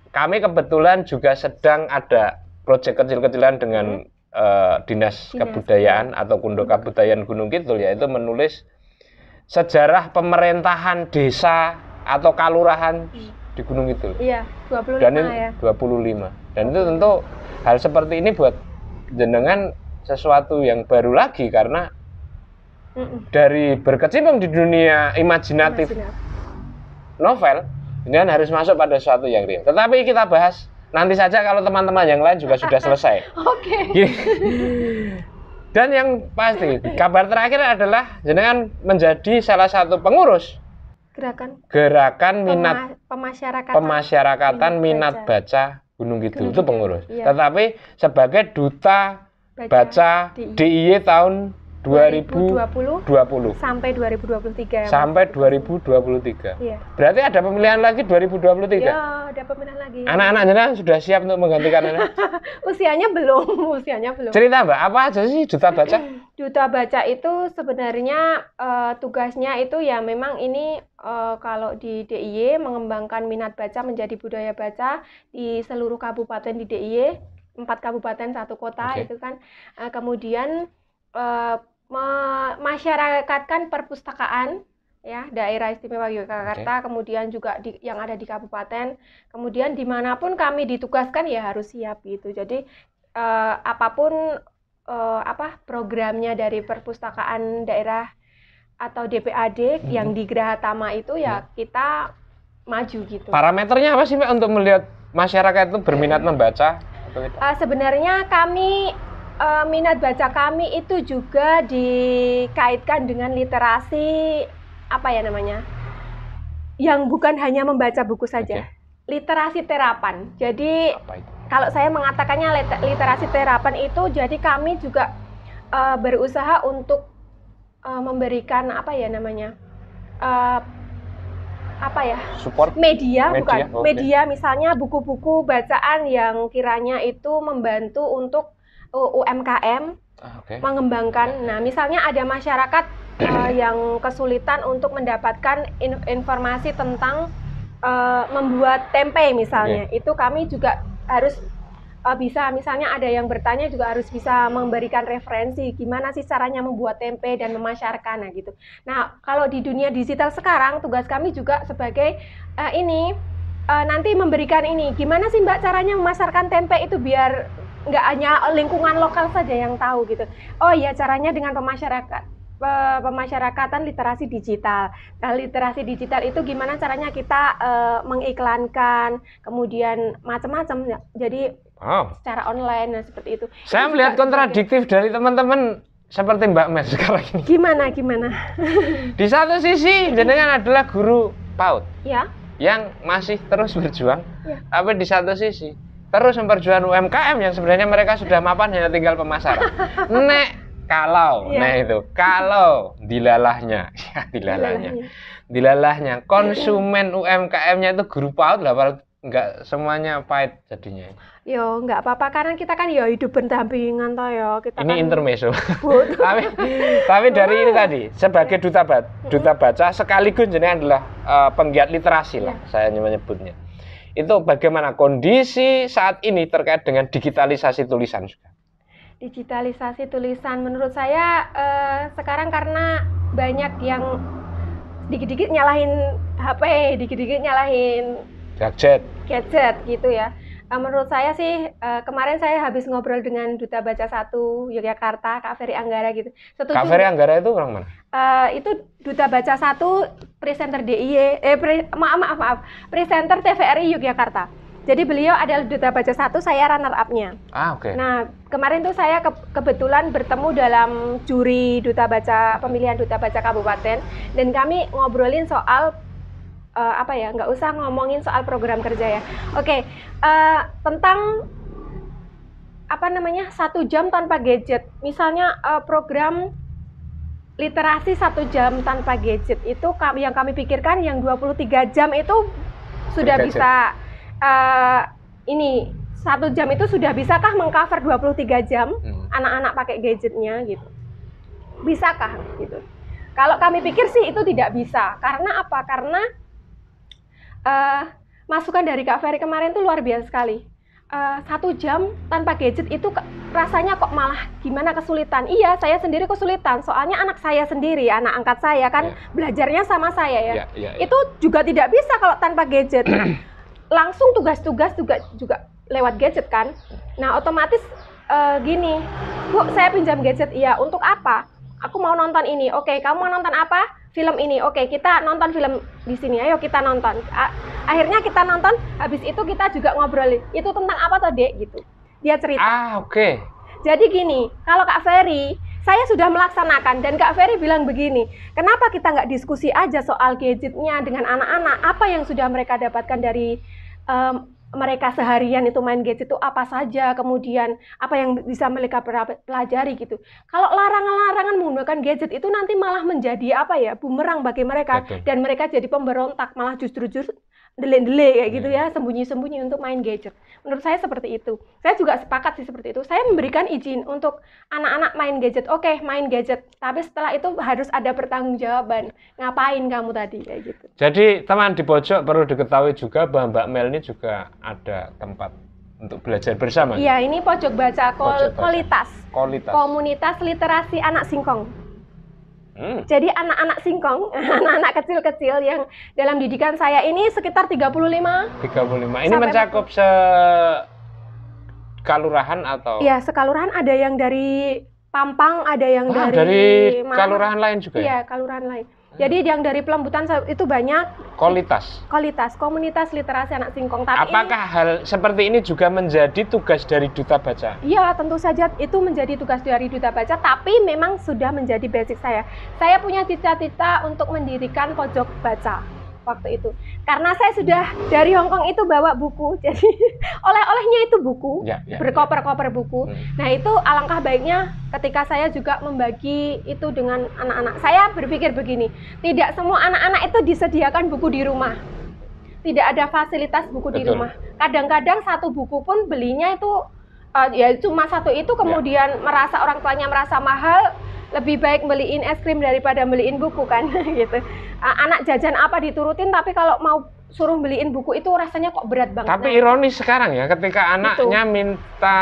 B: kami kebetulan juga sedang ada proyek kecil-kecilan dengan Dinas Kebudayaan atau Kundo Kabudayaan Gunung Kidul, yaitu menulis sejarah pemerintahan desa atau kalurahan di Gunung Kidul. Iya, 25 dan ya. 25. Dan itu tentu hal seperti ini buat jenengan sesuatu yang baru lagi karena dari berkecimpung di dunia imajinatif novel, jenengan harus masuk pada sesuatu yang real. Tetapi kita bahas nanti saja kalau teman-teman yang lain juga sudah selesai. Oke. Dan yang pasti, kabar terakhir adalah jenengan menjadi salah satu pengurus gerakan minat pemasyarakatan minat baca Gunung Kidul itu pengurus. Iya. Tetapi sebagai duta baca DIY tahun 2020 sampai 2023. Sampai 2023. Iya. Berarti ada pemilihan lagi 2023? Ya, ada pemilihan lagi. Anak-anak jenengan sudah siap untuk menggantikan anak? Usianya belum. Cerita Mbak, apa aja sih duta baca? Duta baca itu sebenarnya tugasnya itu ya memang ini kalau di DIY mengembangkan minat baca menjadi budaya baca di seluruh kabupaten di DIY, 4 kabupaten 1 kota itu kan. Kemudian masyarakatkan perpustakaan ya daerah istimewa Yogyakarta, kemudian juga yang ada di kabupaten, kemudian dimanapun kami ditugaskan ya harus siap gitu. Jadi apapun programnya dari perpustakaan daerah atau DPAD yang di Geraha Tama itu ya kita maju gitu. Parameternya apa sih Mbak untuk melihat masyarakat itu berminat membaca? Sebenarnya kami minat baca kami itu juga dikaitkan dengan literasi yang bukan hanya membaca buku saja, literasi terapan. Jadi kalau saya mengatakannya literasi terapan itu, jadi kami juga berusaha untuk memberikan support media misalnya buku-buku bacaan yang kiranya itu membantu untuk UMKM mengembangkan. Nah, misalnya ada masyarakat yang kesulitan untuk mendapatkan informasi tentang membuat tempe misalnya. Itu kami juga harus bisa, misalnya ada yang bertanya juga harus bisa memberikan referensi gimana sih caranya membuat tempe dan memasarkan gitu. Nah, kalau di dunia digital sekarang tugas kami juga sebagai nanti memberikan gimana sih Mbak caranya memasarkan tempe itu biar nggak hanya lingkungan lokal saja yang tahu gitu. Oh iya, caranya dengan pemasyarakatan literasi digital. Nah, literasi digital itu gimana caranya kita mengiklankan, kemudian macam-macam. Jadi secara online, nah seperti itu. Saya melihat kontradiktif dari teman-teman seperti Mbak Mel sekarang ini.
A: Gimana?
B: Di satu sisi jenengan adalah guru PAUD.
A: Ya.
B: Yang masih terus berjuang.
A: Ya.
B: Tapi di satu sisi terus memperjuangkan UMKM yang sebenarnya mereka sudah mapan, hanya tinggal pemasaran. Kalau dilalahnya konsumen UMKM-nya itu guru PAUD lah, nggak semuanya pahit jadinya.
A: Yo, nggak apa-apa karena kita kan ya hidup berdampingan toh ya. Kita
B: ini
A: kan
B: intermezzo. tapi dari ini tadi sebagai duta baca sekaligus jenengan adalah penggiat literasi lah, saya menyebutnya. Itu bagaimana kondisi saat ini terkait dengan digitalisasi tulisan juga?
A: Digitalisasi tulisan menurut saya sekarang karena banyak yang dikit-dikit nyalahin HP, dikit-dikit nyalahin gadget gitu ya. Menurut saya sih kemarin saya habis ngobrol dengan Duta Baca 1 Yogyakarta, Kak Ferry Anggara gitu.
B: Kak Ferry Anggara itu orang mana?
A: Itu Duta Baca 1 presenter DIY, presenter TVRI Yogyakarta. Jadi beliau adalah Duta Baca 1, saya runner up-nya.
B: Oke.
A: Nah, kemarin tuh saya kebetulan bertemu dalam juri Duta Baca, pemilihan Duta Baca Kabupaten, dan kami ngobrolin soal nggak usah ngomongin soal program kerja ya. Oke, tentang 1 jam tanpa gadget. Misalnya program literasi 1 jam tanpa gadget itu yang kami pikirkan yang 23 jam itu sudah bisa 1 jam itu sudah bisakah mengcover 23 jam anak-anak pakai gadgetnya gitu. Bisakah gitu. Kalau kami pikir sih itu tidak bisa. Karena apa? Karena masukan dari Kak Ferry kemarin tuh luar biasa sekali. 1 jam tanpa gadget itu rasanya kok malah gimana kesulitan. Iya, saya sendiri kesulitan. Soalnya anak saya sendiri, anak angkat saya kan belajarnya sama saya ya. Itu juga tidak bisa kalau tanpa gadget. Langsung tugas-tugas juga lewat gadget kan. Nah, otomatis gini, Bu, saya pinjam gadget. Iya, untuk apa? Aku mau nonton ini. Oke, kamu mau nonton apa? Film ini. Oke, kita nonton film di sini. Ayo kita nonton. Akhirnya kita nonton, habis itu kita juga ngobrol. Itu tentang apa toh, Dek? Gitu. Dia cerita.
B: Oke.
A: Jadi gini, kalau Kak Ferry, saya sudah melaksanakan dan Kak Ferry bilang begini, kenapa kita nggak diskusi aja soal gadgetnya dengan anak-anak? Apa yang sudah mereka dapatkan dari mereka seharian itu main gadget itu apa saja, kemudian apa yang bisa mereka pelajari gitu. Kalau larangan-larangan menggunakan gadget itu nanti malah menjadi bumerang bagi mereka. Betul. Dan mereka jadi pemberontak, malah justru delay kayak gitu ya, sembunyi-sembunyi untuk main gadget. Menurut saya seperti itu. Saya juga sepakat sih seperti itu. Saya memberikan izin untuk anak-anak main gadget. Oke, main gadget. Tapi setelah itu harus ada pertanggungjawaban. Ngapain kamu tadi kayak gitu.
B: Jadi teman di pojok perlu diketahui juga bahwa Mbak Mel ini juga ada tempat untuk belajar bersama.
A: Iya, ini pojok baca Kolitas. Komunitas Literasi Anak Singkong. Jadi anak-anak singkong, anak-anak kecil-kecil yang dalam didikan saya ini sekitar 35.
B: Ini mencakup sekalurahan atau?
A: Iya, sekalurahan, ada yang dari Pampang, ada yang
B: dari kalurahan lain juga.
A: Iya, kalurahan lain. Jadi yang dari Pelembutan itu banyak.
B: Komunitas
A: Komunitas Literasi Anak Singkong. Tapi
B: apakah hal seperti ini juga menjadi tugas dari Duta Baca?
A: Iya, tentu saja itu menjadi tugas dari Duta Baca, tapi memang sudah menjadi basic saya. Saya punya cita-cita untuk mendirikan pojok baca waktu itu. Karena saya sudah dari Hong Kong itu bawa buku, jadi oleh-olehnya itu buku, berkoper-koper buku. Nah, itu alangkah baiknya ketika saya juga membagi itu dengan anak-anak. Saya berpikir begini, tidak semua anak-anak itu disediakan buku di rumah. Tidak ada fasilitas buku di rumah. Kadang-kadang satu buku pun belinya itu cuma satu itu, kemudian merasa orang tuanya merasa mahal, lebih baik beliin es krim daripada beliin buku kan gitu. Anak jajan apa diturutin, tapi kalau mau suruh beliin buku itu rasanya kok berat banget.
B: Tapi ironis sekarang ya, ketika anaknya minta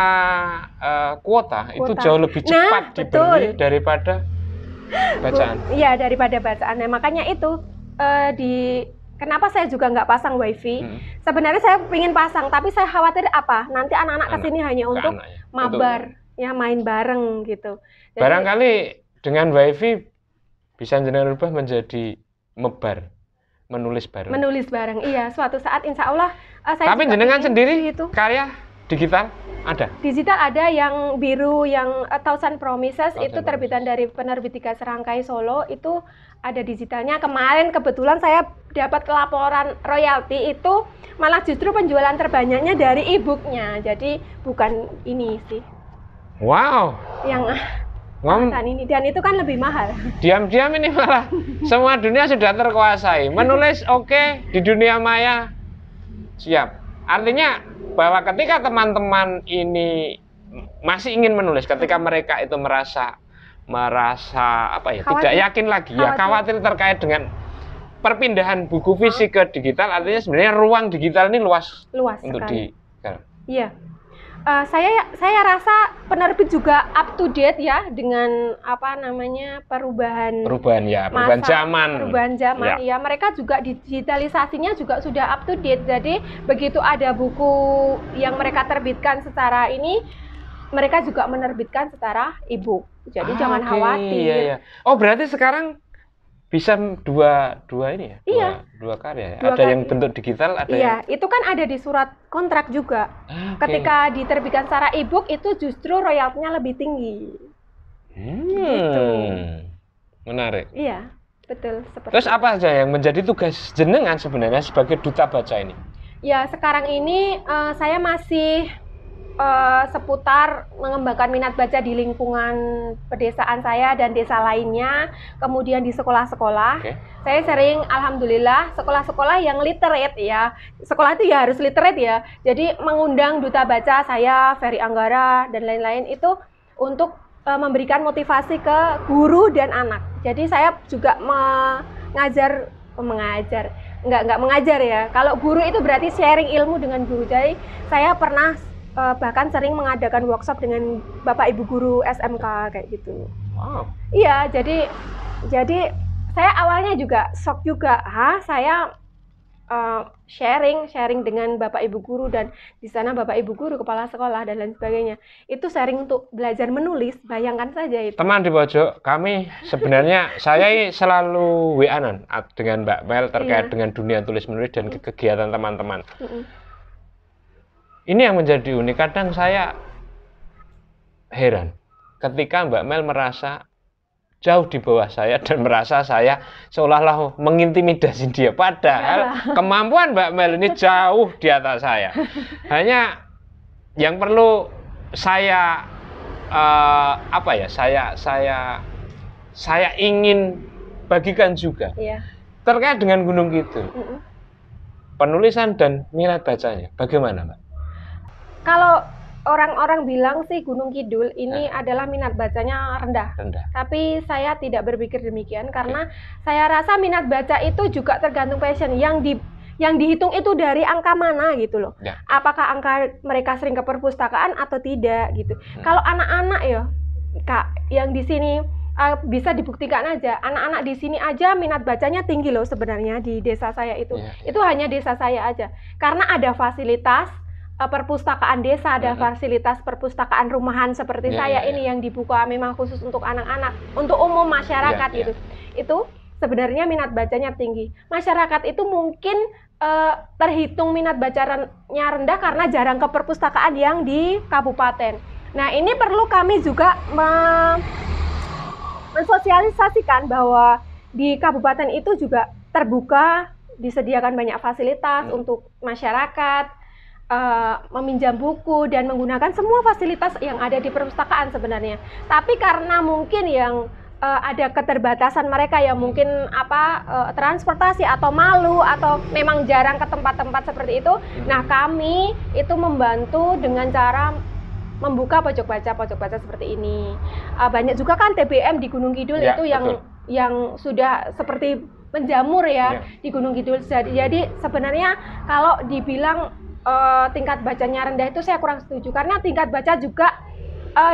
B: kuota itu jauh lebih cepat dibeli daripada bacaan.
A: Iya, daripada bacaan. Nah, makanya itu kenapa saya juga nggak pasang wifi. Sebenarnya saya ingin pasang, tapi saya khawatir nanti anak-anak kesini hanya untuk mabar, ya main bareng gitu. Jadi,
B: barangkali dengan wifi bisa jenengan rubah menjadi mebar, menulis bareng.
A: Iya. Suatu saat insya Allah saya.
B: Tapi jenengan sendiri itu karya digital ada?
A: Digital ada yang biru, yang Thousand Promises,
B: Thousand
A: itu terbitan dari penerbit Tiga Serangkai Solo, itu ada digitalnya. Kemarin kebetulan saya dapat laporan royalti, itu malah justru penjualan terbanyaknya dari e-booknya, jadi bukan ini sih.
B: Wow.
A: Yang ini, dan itu kan lebih mahal.
B: Diam-diam ini malah semua dunia sudah terkuasai. Menulis oke, di dunia maya siap. Artinya bahwa ketika teman-teman ini masih ingin menulis, ketika mereka itu merasa apa ya, khawatir. Tidak yakin lagi, khawatir terkait dengan perpindahan buku fisik ke digital, artinya sebenarnya ruang digital ini luas untuk
A: sekali. Iya. Saya rasa penerbit juga up to date ya dengan perubahan zaman ya. Mereka juga digitalisasinya juga sudah up to date. Jadi begitu ada buku yang mereka terbitkan secara ini, mereka juga menerbitkan secara e-book. Jadi jangan khawatir.
B: Iya. Oh, berarti sekarang bisa dua ini ya?
A: Iya.
B: Dua karya ya? Ada yang bentuk digital, ada yang...
A: itu kan ada di surat kontrak juga. Ketika diterbitkan secara e-book itu justru royaltinya lebih tinggi. Gitu.
B: Menarik.
A: Iya, betul.
B: Terus apa aja yang menjadi tugas jenengan sebenarnya sebagai duta baca ini?
A: Ya, sekarang ini saya masih seputar mengembangkan minat baca di lingkungan pedesaan saya dan desa lainnya, kemudian di sekolah-sekolah. Saya sering, alhamdulillah, sekolah-sekolah yang literate ya. Sekolah itu ya harus literate ya. Jadi mengundang duta baca saya, Ferry Anggara dan lain-lain itu untuk memberikan motivasi ke guru dan anak. Jadi saya juga mengajar, nggak mengajar ya. Kalau guru itu berarti sharing ilmu dengan guru. Jadi saya pernah bahkan sering mengadakan workshop dengan Bapak Ibu guru SMK kayak gitu.
B: Wow.
A: Iya, jadi saya awalnya juga shock juga. Saya sharing dengan Bapak Ibu guru, dan di sana Bapak Ibu guru, kepala sekolah dan lain sebagainya. Itu sharing untuk belajar menulis, bayangkan saja itu.
B: Teman di pojok, kami sebenarnya saya selalu WA-an dengan Mbak Mel terkait dengan dunia tulis menulis dan kegiatan teman-teman. Ini yang menjadi unik. Kadang saya heran ketika Mbak Mel merasa jauh di bawah saya dan merasa saya seolah-olah mengintimidasi dia. Padahal kemampuan Mbak Mel ini jauh di atas saya. Hanya yang perlu saya saya ingin bagikan juga terkait dengan Gunung Kidul. Penulisan dan minat bacanya bagaimana, Mbak?
A: Kalau orang-orang bilang sih Gunung Kidul ini adalah minat bacanya rendah. Tapi saya tidak berpikir demikian, karena saya rasa minat baca itu juga tergantung passion. Yang dihitung itu dari angka mana gitu loh. Apakah angka mereka sering ke perpustakaan atau tidak gitu. Kalau anak-anak ya, Kak, yang di sini bisa dibuktikan aja. Anak-anak di sini aja minat bacanya tinggi loh sebenarnya di desa saya itu. Itu hanya desa saya aja. Karena ada fasilitas perpustakaan desa, ada fasilitas perpustakaan rumahan seperti saya ini yang dibuka memang khusus untuk anak-anak, untuk umum masyarakat gitu. Itu sebenarnya minat bacanya tinggi. Masyarakat itu mungkin terhitung minat bacanya rendah karena jarang ke perpustakaan yang di kabupaten. Nah, ini perlu kami juga mensosialisasikan bahwa di kabupaten itu juga terbuka, disediakan banyak fasilitas untuk masyarakat, meminjam buku dan menggunakan semua fasilitas yang ada di perpustakaan sebenarnya. Tapi karena mungkin yang ada keterbatasan mereka yang mungkin transportasi atau malu atau memang jarang ke tempat-tempat seperti itu. Nah, kami itu membantu dengan cara membuka pojok baca seperti ini. Banyak juga kan TBM di Gunung Kidul itu yang sudah seperti menjamur ya di Gunung Kidul. Jadi sebenarnya kalau dibilang tingkat bacanya rendah itu saya kurang setuju, karena tingkat baca juga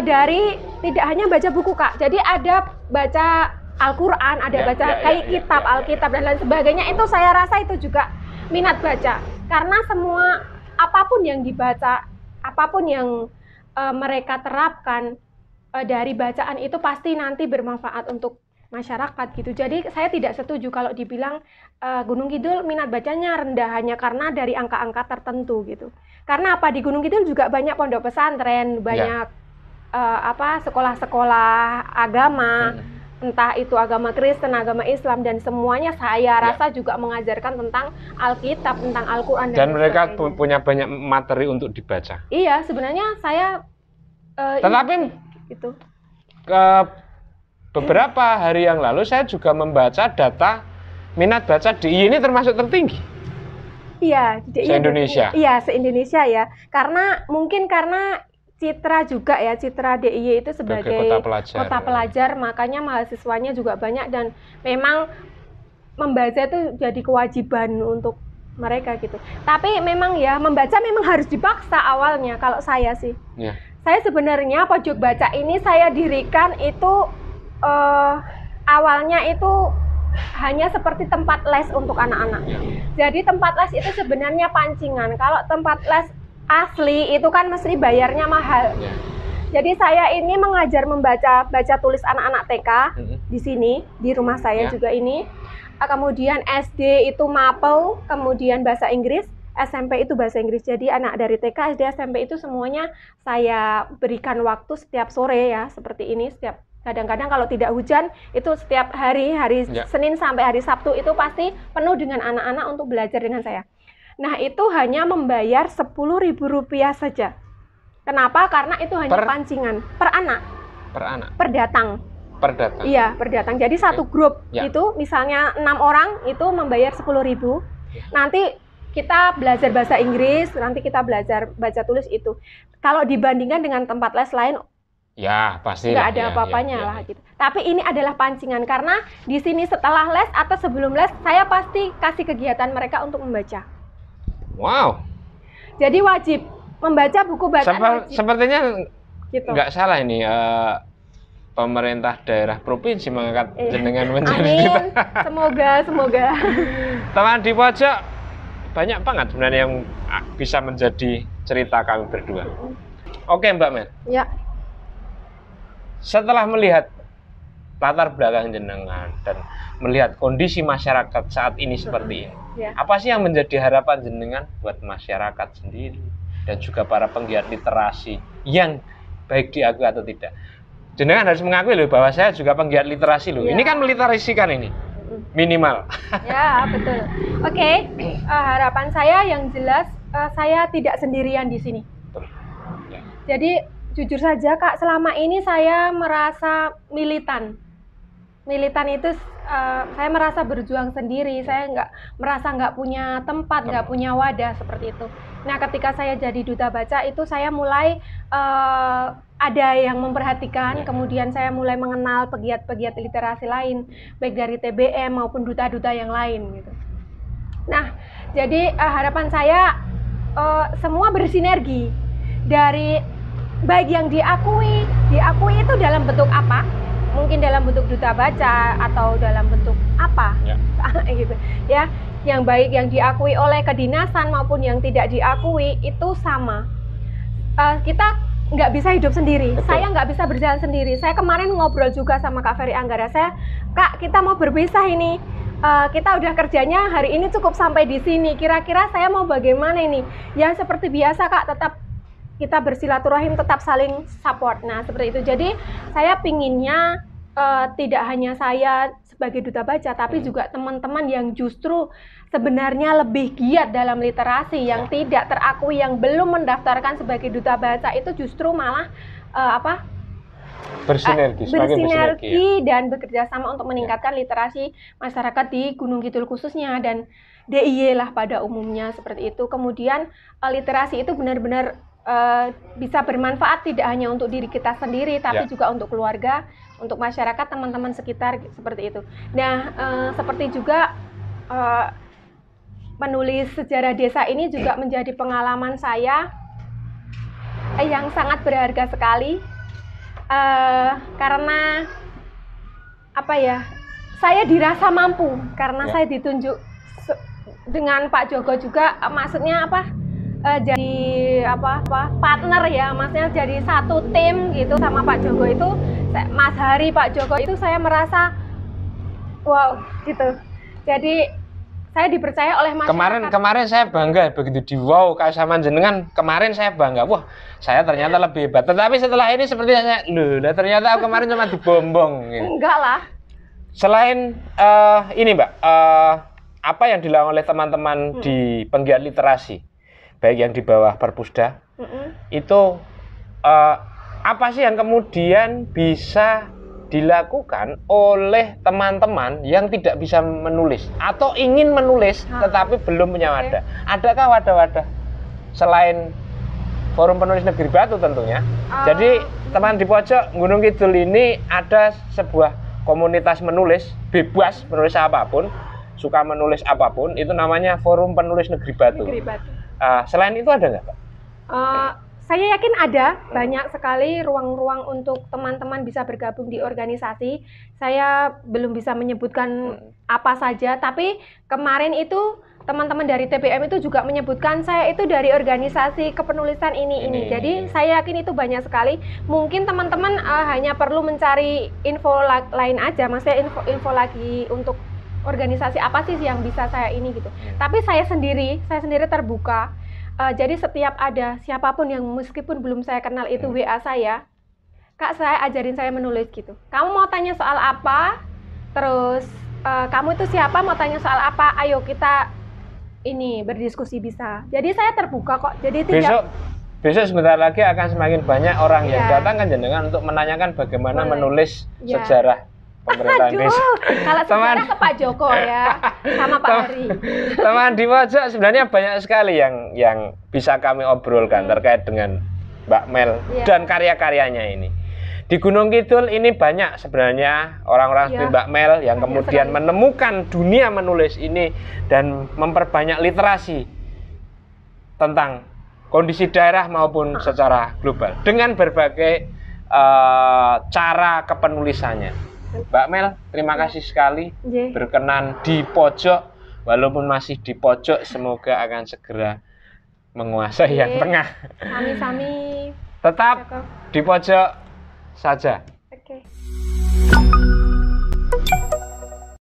A: dari tidak hanya baca buku, Kak. Jadi ada baca Al-Quran, ada baca kayak kitab, Alkitab dan lain sebagainya. Itu saya rasa itu juga minat baca, karena semua apapun yang dibaca, apapun yang mereka terapkan dari bacaan itu pasti nanti bermanfaat untuk masyarakat gitu. Jadi saya tidak setuju kalau dibilang Gunung Kidul minat bacanya rendah hanya karena dari angka-angka tertentu gitu. Karena apa, di Gunung Kidul juga banyak pondok pesantren, banyak sekolah-sekolah agama, entah itu agama Kristen, agama Islam, dan semuanya saya rasa juga mengajarkan tentang Alkitab, tentang Al-Quran
B: dan mereka punya banyak materi untuk dibaca.
A: Iya, sebenarnya saya
B: tetapi
A: itu
B: beberapa hari yang lalu saya juga membaca data minat baca DIY ini termasuk tertinggi.
A: Iya,
B: se-Indonesia.
A: Iya, se-Indonesia ya. Karena mungkin karena citra juga ya, citra DIY itu sebagai kota pelajar, makanya mahasiswanya juga banyak dan memang membaca itu jadi kewajiban untuk mereka gitu. Tapi memang ya, membaca memang harus dipaksa awalnya kalau saya sih.
B: Ya.
A: Saya sebenarnya pojok baca ini saya dirikan itu awalnya itu hanya seperti tempat les untuk anak-anak. Jadi tempat les itu sebenarnya pancingan. Kalau tempat les asli itu kan mesti bayarnya mahal. Jadi saya ini mengajar baca tulis anak-anak TK di sini, di rumah saya juga ini. Kemudian SD itu mapel, kemudian bahasa Inggris, SMP itu bahasa Inggris. Jadi anak dari TK, SD, SMP itu semuanya saya berikan waktu setiap sore ya, seperti ini. Kadang-kadang kalau tidak hujan, itu setiap hari Senin sampai hari Sabtu itu pasti penuh dengan anak-anak untuk belajar dengan saya. Nah, itu hanya membayar Rp10.000 saja. Kenapa? Karena itu hanya pancingan per anak.
B: Per anak.
A: Per datang.
B: Per datang.
A: Iya, per datang. Jadi satu grup itu misalnya 6 orang itu membayar Rp10.000. Nanti kita belajar bahasa Inggris, nanti kita belajar baca tulis itu. Kalau dibandingkan dengan tempat les lain,
B: ya pasti
A: nggak ada apa-apanya lah gitu. Tapi ini adalah pancingan karena di sini setelah les atau sebelum les saya pasti kasih kegiatan mereka untuk membaca.
B: Wow.
A: Jadi wajib membaca buku bacaan.
B: Sepertinya
A: gitu.
B: Nggak salah ini pemerintah daerah provinsi mengangkat jenengan menjadi
A: Amin. Semoga.
B: Teman di pojok banyak banget sebenarnya yang bisa menjadi cerita kami berdua. Oke Mbak Mel.
A: Ya.
B: Setelah melihat latar belakang jenengan dan melihat kondisi masyarakat saat ini seperti ini, apa sih yang menjadi harapan jenengan buat masyarakat sendiri dan juga para penggiat literasi yang baik diakui atau tidak? Jenengan harus mengakui loh bahwa saya juga penggiat literasi loh. Ini kan meliterasikan ini minimal. Ya
A: betul. Oke, harapan saya yang jelas saya tidak sendirian di sini. Jadi jujur saja Kak, selama ini saya merasa militan. Militan itu saya merasa berjuang sendiri. Saya nggak punya tempat, nggak punya wadah seperti itu. Nah, ketika saya jadi duta baca itu saya mulai ada yang memperhatikan. Kemudian saya mulai mengenal pegiat-pegiat literasi lain, baik dari TBM maupun duta-duta yang lain gitu. Nah, jadi harapan saya semua bersinergi dari baik yang diakui itu dalam bentuk apa? Mungkin dalam bentuk duta baca atau dalam bentuk apa? Gitu ya. Yang baik yang diakui oleh kedinasan maupun yang tidak diakui itu sama. Kita nggak bisa hidup sendiri. Betul. Saya nggak bisa berjalan sendiri. Saya kemarin ngobrol juga sama Kak Ferry Anggara. Kak, kita mau berpisah ini. Kita udah kerjanya hari ini cukup sampai di sini. Kira-kira saya mau bagaimana ini? Ya seperti biasa Kak, tetap kita bersilaturahim, tetap saling support. Nah, seperti itu. Jadi, saya pinginnya tidak hanya saya sebagai duta baca, tapi juga teman-teman yang justru sebenarnya lebih giat dalam literasi, yang tidak terakui, yang belum mendaftarkan sebagai duta baca, itu justru malah bersinergi dan bekerja sama untuk meningkatkan literasi masyarakat di Gunung Kidul khususnya, dan DIY lah pada umumnya, seperti itu. Kemudian, literasi itu benar-benar bisa bermanfaat tidak hanya untuk diri kita sendiri, tapi juga untuk keluarga, untuk masyarakat, teman-teman sekitar, seperti itu. Nah, seperti juga menulis sejarah desa ini juga menjadi pengalaman saya yang sangat berharga sekali, karena saya dirasa mampu karena saya ditunjuk dengan Pak Joko juga, maksudnya jadi partner ya, maksudnya jadi satu tim gitu sama Pak Joko itu, Mas Hari, Pak Joko itu, saya merasa Wow, gitu. Jadi saya dipercaya oleh masyarakat.
B: Kemarin saya bangga begitu di wow sama jenengan. Kemarin saya bangga, wah saya ternyata lebih hebat. Tetapi setelah ini seperti saya, loh, ternyata aku kemarin cuma dibombong. Gitu.
A: Enggak lah.
B: Selain ini Mbak, apa yang dilakukan oleh teman-teman di penggiat literasi, baik yang di bawah Perpusda, itu apa sih yang kemudian bisa dilakukan oleh teman-teman yang tidak bisa menulis atau ingin menulis tetapi belum punya wadah? Adakah wadah-wadah selain Forum Penulis Negeri Batu tentunya? Jadi teman di pojok Gunung Kidul ini ada sebuah komunitas menulis, bebas menulis apapun, suka menulis apapun, itu namanya Forum Penulis Negeri Batu. Selain itu ada nggak Pak?
A: Saya yakin ada banyak sekali ruang-ruang untuk teman-teman bisa bergabung di organisasi. Saya belum bisa menyebutkan apa saja, tapi kemarin itu teman-teman dari TBM itu juga menyebutkan saya itu dari organisasi kepenulisan ini. Jadi saya yakin itu banyak sekali. Mungkin teman-teman hanya perlu mencari info lain aja, maksudnya info lagi untuk organisasi apa sih yang bisa saya ini gitu. Tapi saya sendiri terbuka. Jadi setiap ada siapapun yang meskipun belum saya kenal itu WA saya, Kak, saya ajarin saya menulis gitu. Kamu mau tanya soal apa? Terus kamu itu siapa? Mau tanya soal apa? Ayo kita ini berdiskusi bisa. Jadi saya terbuka kok. Jadi
B: besok sebentar lagi akan semakin banyak orang yang datang kan jenengan untuk menanyakan bagaimana menulis sejarah pemerintahan desa.
A: Kalau sejarah ke Pak Joko ya, sama Pak Hari.
B: Teman di pojok sebenarnya banyak sekali yang bisa kami obrolkan terkait dengan Mbak Mel dan karya-karyanya ini. Di Gunung Kidul ini banyak sebenarnya orang-orang seperti Mbak Mel yang kemudian menemukan dunia menulis ini dan memperbanyak literasi tentang kondisi daerah maupun secara global dengan berbagai cara kepenulisannya. Mbak Mel, terima kasih sekali berkenan di pojok, walaupun masih di pojok, semoga akan segera menguasai yang tengah.
A: Sami-sami.
B: Tetap di pojok saja.